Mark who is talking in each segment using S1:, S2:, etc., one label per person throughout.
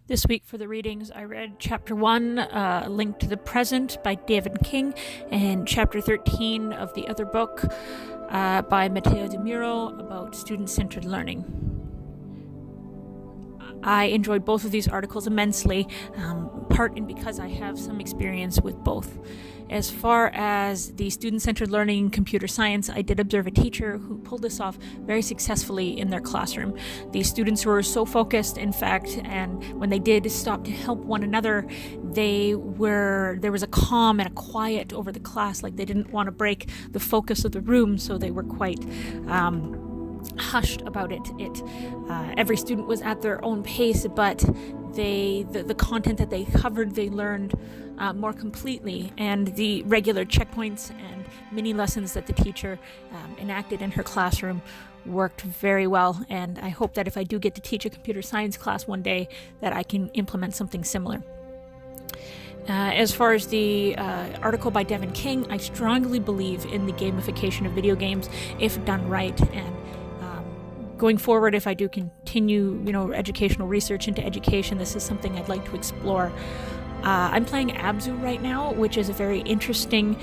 S1: This week for the readings, I read Chapter 1, A Link to the Present by David King, and Chapter 13 of the other book by Matteo De Muro about student-centered learning. I enjoyed both of these articles immensely, part and because I have some experience with both. As far as the student-centered learning computer science, I did observe a teacher who pulled this off very successfully in their classroom. The students were so focused, in fact, and when they did stop to help one another, there was a calm and a quiet over the class, like they didn't want to break the focus of the room, so they were quite hushed about it. Every student was at their own pace, but the content that they covered, they learned more completely, and the regular checkpoints and mini lessons that the teacher enacted in her classroom worked very well. And I hope that if I do get to teach a computer science class one day, that I can implement something similar. As far as the article by Devin King, I strongly believe in the gamification of video games if done right. And going forward, if I do continue, educational research into education, this is something I'd like to explore. I'm playing Abzu right now, which is a very interesting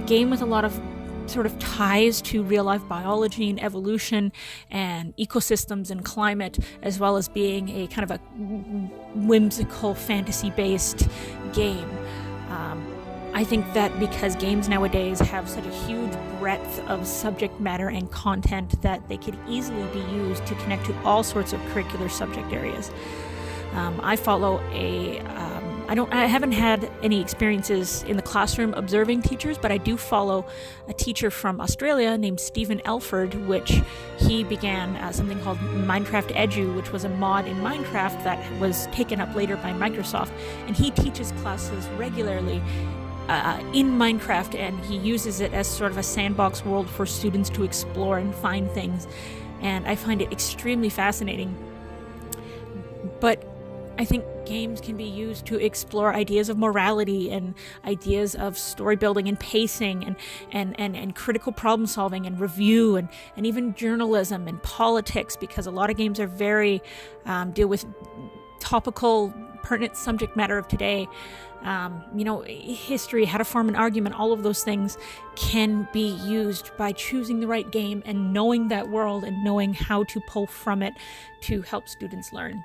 S1: game with a lot of sort of ties to real-life biology and evolution and ecosystems and climate, as well as being a kind of a whimsical fantasy-based game. I think that because games nowadays have such a huge breadth of subject matter and content that they could easily be used to connect to all sorts of curricular subject areas. I haven't had any experiences in the classroom observing teachers, but I do follow a teacher from Australia named Stephen Elford, which he began something called Minecraft Edu, which was a mod in Minecraft that was taken up later by Microsoft, and he teaches classes regularly in Minecraft, and he uses it as sort of a sandbox world for students to explore and find things, and I find it extremely fascinating. But I think games can be used to explore ideas of morality and ideas of story building and pacing and critical problem solving and review and even journalism and politics, because a lot of games are very deal with topical, pertinent subject matter of today. History, how to form an argument, all of those things can be used by choosing the right game and knowing that world and knowing how to pull from it to help students learn.